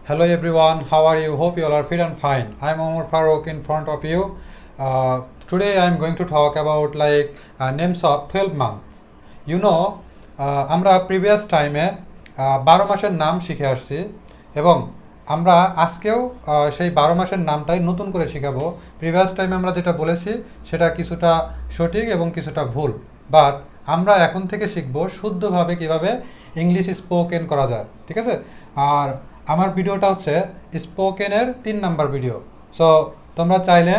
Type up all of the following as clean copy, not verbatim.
Hello everyone, how are you? Hope you all are fit and fine. I'm Omar Farooq in front of you. Today I'm going to talk about names of 12 month. You know, আমরা previous টাইমে 12 মাসের নাম শিখে আসছি এবং আমরা আজকেও সেই 12 মাসের নামটাই নতুন করে শেখাবো। প্রিভিয়াস টাইমে আমরা যেটা বলেছি সেটা কিছুটা সঠিক এবং কিছুটা ভুল, বাট আমরা এখন থেকে শিখব শুদ্ধভাবে কিভাবে ইংলিশ স্পোকেন করা যায়, ঠিক আছে? আর আমার ভিডিওটা হচ্ছে স্পোকেনের 3 নাম্বার ভিডিও। সো তোমরা চাইলে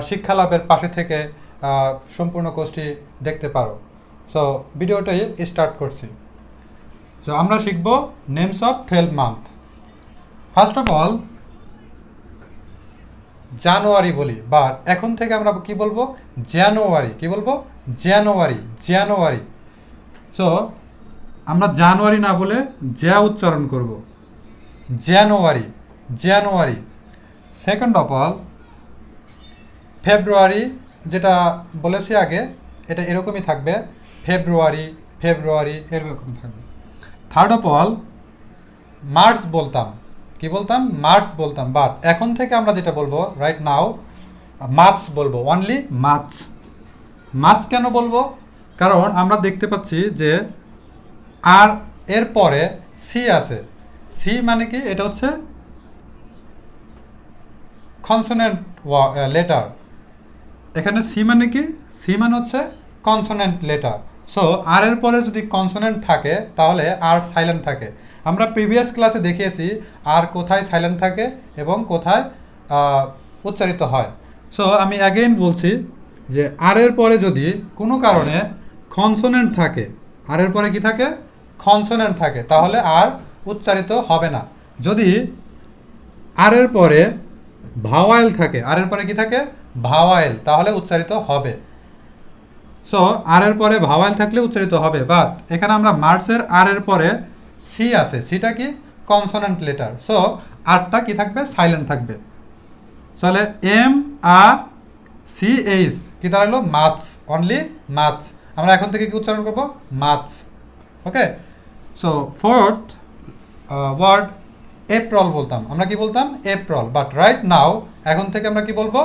শিক্ষা লাভের পাশে থেকে সম্পূর্ণ কোর্সটি দেখতে পারো। সো ভিডিওটাই স্টার্ট করছি। সো আমরা শিখব names of 12 month. First of all January বলি, বাট এখন থেকে আমরা কি বলবো? জানুয়ারি। কি বলবো? জানুয়ারি, জানুয়ারি। সো আমরা জানুয়ারি না বলে জ্যা উচ্চারণ করব, জানুয়ারি, জানুয়ারি। সেকেন্ড অফ অল ফেব্রুয়ারি, যেটা বলেছি আগে, এটা এরকমই থাকবে, ফেব্রুয়ারি, ফেব্রুয়ারি এরকম থাকবে। থার্ড অফ অল মার্চ বলতাম, কি বলতাম? মার্চ বলতাম, বাট এখন থেকে আমরা যেটা বলবো রাইট নাও মার্চ বলবো, অনলি মার্চ। মার্চ কেন বলবো? কারণ আমরা দেখতে পাচ্ছি যে আর এর পরে সি আছে। সি মানে কি? এটা হচ্ছে কনসোনেন্ট লেটার। এখানে সি মানে কি? সি মানে হচ্ছে কনসোনেন্ট লেটার। সো আর এর পরে যদি কনসোনেন্ট থাকে তাহলে আর সাইলেন্ট থাকে। আমরা প্রিভিয়াস ক্লাসে দেখিয়েছি আর কোথায় সাইলেন্ট থাকে এবং কোথায় উচ্চারিত হয়। সো আমি অ্যাগেইন বলছি যে আর এর পরে যদি কোনো কারণে কনসোনেন্ট থাকে, আর এর পরে কি থাকে? কনসোনেন্ট থাকে, তাহলে আর উচ্চারিত হবে না। যদি আর এর পরে ভাওয়াইল থাকে, আর এর পরে কি থাকে? ভাওয়াইল, তাহলে উচ্চারিত হবে। সো আর এর পরে ভাওয়াইল থাকলে উচ্চারিত হবে, বাট এখানে আমরা মার্চের আর এর পরে সি আছে, সিটা কি? Consonant letter. সো আরটা কি থাকবে? সাইলেন্ট থাকবে। তাহলে এম আ সি এইচ কি দাঁড়ালো? মাছ, অনলি মাছ। আমরা এখন থেকে কি উচ্চারণ করবো? মাছ। ওকে। সো ফোর্থ ওয়ার্ড এপ্রিল বলতাম, আমরা কি বলতাম? এপ্রিল, বাট রাইট নাও এখন থেকে আমরা কি বলবো?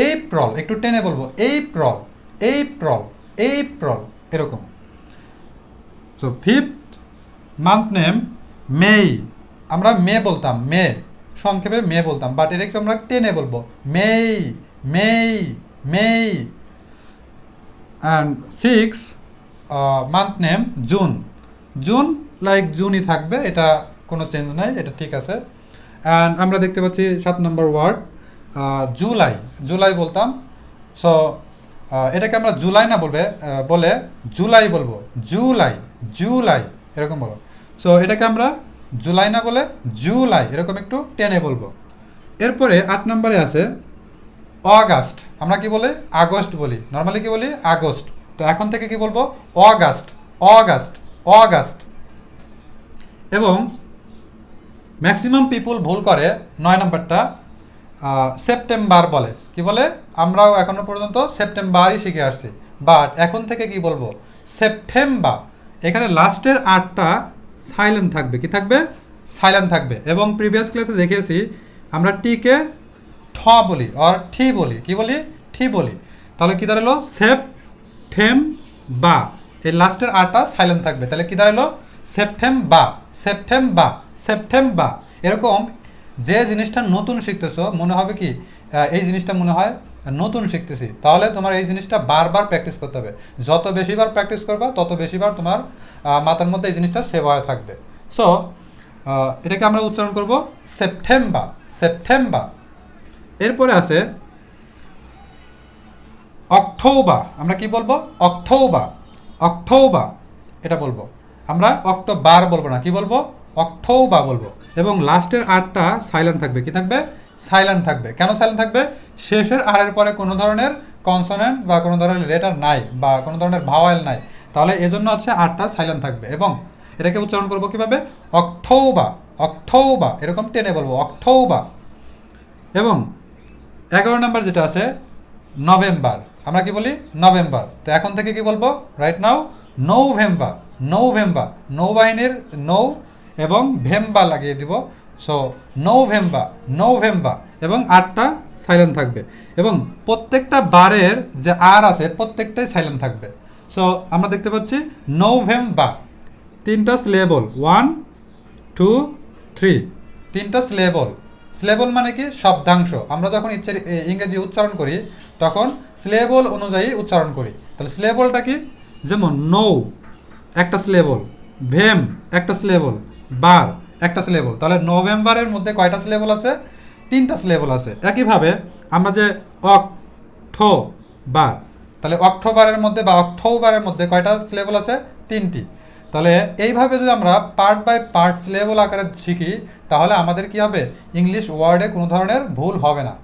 এপ্রিল। একটু টেনে বলবো, এপ্রিল, এপ্রিল, এপ্রিল, এরকম। So fifth month name may. আমরা মে বলতাম, মে, সংক্ষেপে মে বলতাম, বাট এটা একটু আমরা টেনে বলবো, May, May, May. And six month name June. June like জুনই থাকবে, এটা কোনো চেঞ্জ নাই, এটা ঠিক আছে। অ্যান্ড আমরা দেখতে পাচ্ছি 7 নম্বর ওয়ার্ড জুলাই। জুলাই বলতাম। সো এটাকে আমরা জুলাই না বলে জুলাই বলবো, জুলাই, জুলাই, এরকম বলো। সো এটাকে আমরা জুলাই না বলে জুলাই, এরকম একটু টেনে বলবো। এরপরে 8 নম্বরে আছে অগাস্ট। আমরা কি বলি? আগস্ট বলি, নর্মালি কি বলি? আগস্ট। তো এখন থেকে কি বলবো? August, August, August. এবং ম্যাক্সিমাম পিপুল ভুল করে 9 নম্বরটা, সেপ্টেম্বর বলে। কি বলে? আমরাও এখনো পর্যন্ত সেপ্টেম্বরই শিখে আসছি, বাট এখন থেকে কি বলবো? সেপ্টেম্বর। এখানে লাস্টের আরটা সাইলেন্ট থাকবে। কি থাকবে? সাইলেন্ট থাকবে। এবং প্রিভিয়াস ক্লাসে দেখিয়েছি আমরা টিকে ঠ বলি আর ঠি বলি। কি বলি? ঠি বলি। তাহলে কি দাঁড়ালো? সেপ্টেম্বা। এই লাস্টের আরটা সাইলেন্ট থাকবে, তাহলে কি দাঁড়ালো? সেপ্টেম্বা, সেপ্টেম্বা, সেপ্টেম্বা। এরকম যে জিনিসটা নতুন শিখতেছো মনে হবে কি এই জিনিসটা মনে হয় নতুন শিখতেছি, তাহলে তোমার এই জিনিসটা বারবার প্র্যাকটিস করতে হবে। যত বেশিবার প্র্যাকটিস করবা তত বেশিবার তোমার মাথার মধ্যে এই জিনিসটা সেভ হয়ে থাকবে। সো এটাকে আমরা উচ্চারণ করব সেপ্টেম্বর, সেপ্টেম্বর। এরপরে আছে অক্টোবর। আমরা কি বলবো? অক্টোবর, অক্টোবর, এটা বলবো। আমরা অক্টোবর বলবো না, কি বলবো? অক্টোবর বলবো। এবং লাস্টের আরটা সাইলেন্ট থাকবে। কি থাকবে? সাইলেন্ট থাকবে। কেন সাইলেন্ট থাকবে? শেষের আরের পরে কোনো ধরনের কনসোনেন্ট বা কোনো ধরনের লেটার নাই বা কোনো ধরনের ভাওয়েল নাই, তাহলে এজন্য হচ্ছে আরটা সাইলেন্ট থাকবে। এবং এটাকে উচ্চারণ করবো কিভাবে? অক্টোবর, অক্টোবর, এরকম টেনে বলবো, অক্টোবর। এবং 11 নম্বর যেটা আছে নভেম্বর। আমরা কি বলি? নভেম্বর। তো এখন থেকে কি বলবো? Right now November, November. নৌবাহিনীর নৌ এবং ভেম্বা লাগিয়ে দিব। সো নভেম্বা, নভেম্বা, এবং আরটা সাইলেন্ট থাকবে, এবং প্রত্যেকটা বারের যে আর আছে প্রত্যেকটাই সাইলেন্ট থাকবে। সো আমরা দেখতে পাচ্ছি নভেম্বা, তিনটা সিলেবল, 1 2 3, তিনটা সিলেবল। সিলেবল মানে কি? শব্দাংশ। আমরা যখন ইংরেজি উচ্চারণ করি তখন সিলেবল অনুযায়ী উচ্চারণ করি। তাহলে সিলেবলটা কি? যেমন নৌ একটা সিলেবল, ভেম একটা সিলেবল, বার একটা সিলেবল। তাহলে নভেম্বরের মধ্যে কয়টা সিলেবল আছে? তিনটা সিলেবল আছে। একইভাবে আমরা যে অক্টোবার, তাহলে অক্টোবরের মধ্যে বা অক্টোবরের মধ্যে কয়টা সিলেবল আছে? তিনটি। তাহলে এইভাবে যদি আমরা পার্ট বাই পার্ট সিলেবল আকারে শিখি তাহলে আমাদের কি হবে? ইংলিশ ওয়ার্ডে কোনো ধরনের ভুল হবে না।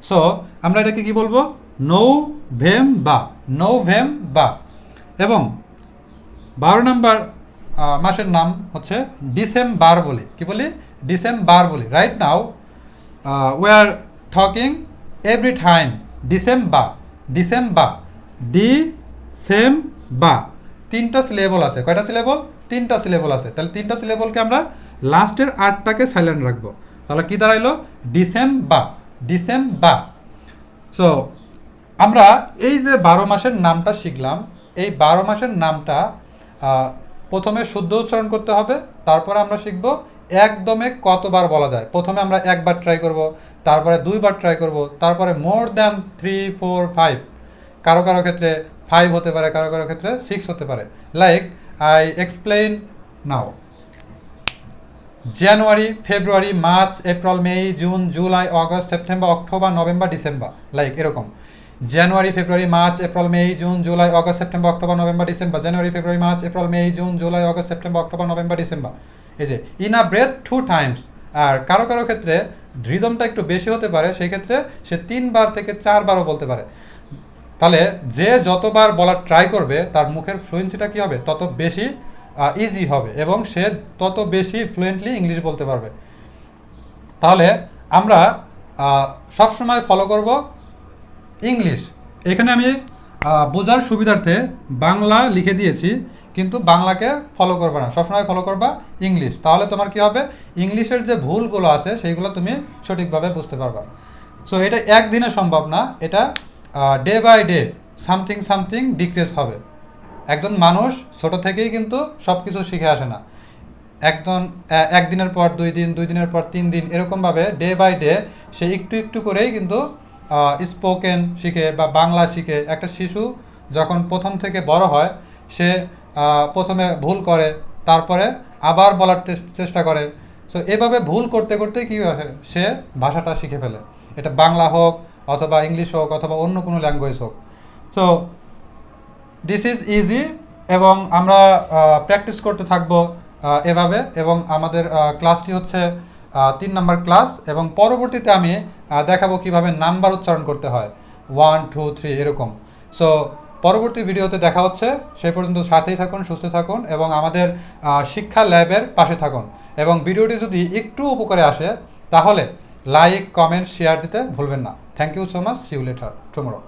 সো আমরা এটাকে কি বলবো? নভেম্বা, নভেম্বা। এবং 12 নম্বর মাসের নাম হচ্ছে ডিসেম্বর বলি। কি বলি? ডিসেম্বর বলি। Right now we are talking every time December, December, December. তিনটা সিলেবল আছে। কয়টা সিলেবল? তিনটা সিলেবল আছে। তাহলে তিনটা সিলেবলকে আমরা লাস্টের আরটাকে সাইলেন্ট রাখবো। তাহলে কি দাঁড়াইলো? December, December. সো আমরা এই যে 12 মাসের নামটা শিখলাম, এই 12 মাসের নামটা প্রথমে শুদ্ধ উচ্চারণ করতে হবে, তারপরে আমরা শিখব একদমে কতবার বলা যায়। প্রথমে আমরা একবার ট্রাই করব, তারপরে দুইবার ট্রাই করব, তারপরে মোর দ্যান 3 4 5, কারো কারো ক্ষেত্রে 5 হতে পারে, কারো কারো ক্ষেত্রে 6 হতে পারে। Like I explain now: January, February, March, April, May, June, July, August, September, October, November, December. Like এরকম January, February, March, April, May, June, July, August, September, October, November, December. January, February, March, April, May, June, July, August, September, October, November, December. এই যে in a breath 2 times. আর কারো কারো ক্ষেত্রে রিদমটা একটু বেশি হতে পারে, সেই ক্ষেত্রে সে 3 বার থেকে 4 বারও বলতে পারে। তাহলে যে যতবার বলার ট্রাই করবে তার মুখের ফ্লুয়েন্সিটা কী হবে? তত বেশি ইজি হবে এবং সে তত বেশি ফ্লুয়েন্টলি ইংলিশ বলতে পারবে। তাহলে আমরা সবসময় ফলো করব ইংলিশ। এখানে আমি বোঝার সুবিধার্থে বাংলা লিখে দিয়েছি, কিন্তু বাংলাকে ফলো করবে না, সবসময় ফলো করবা ইংলিশ। তাহলে তোমার কি হবে? ইংলিশের যে ভুলগুলো আছে সেইগুলো তুমি সঠিকভাবে বুঝতে পারবা। সো এটা একদিনে সম্ভব না, এটা day by day something something decrease হবে। একজন মানুষ ছোট থেকেই কিন্তু সব কিছু শিখে আসে না। একদিনের পর 2 দিন, 2 দিনের পর 3 দিন, এরকমভাবে ডে বাই ডে সে একটু একটু করেই কিন্তু স্পোকেন শিখে বা বাংলা শিখে। একটা শিশু যখন প্রথম থেকে বড় হয় সে প্রথমে ভুল করে, তারপরে আবার বলার চেষ্টা করে। সো এভাবে ভুল করতে করতে কী হয়? সে ভাষাটা শিখে ফেলে। এটা বাংলা হোক অথবা ইংলিশ হোক অথবা অন্য কোনো ল্যাঙ্গুয়েজ হোক। সো দিস ইজ ইজি, এবং আমরা প্র্যাকটিস করতে থাকবো এভাবে। এবং আমাদের ক্লাসটি হচ্ছে 3 নম্বর ক্লাস, এবং পরবর্তীতে আমি দেখাবো কিভাবে নাম্বার উচ্চারণ করতে হয়, 1 2 3 এরকম। সো পরবর্তী ভিডিওতে দেখা হচ্ছে। সেই পর্যন্ত সাথেই থাকুন, সুস্থ থাকুন এবং আমাদের শিক্ষা ল্যাবের পাশে থাকুন। এবং ভিডিওটি যদি একটু উপকারে আসে তাহলে লাইক, কমেন্ট, শেয়ার দিতে ভুলবেন না। Thank you so much. See you later tomorrow.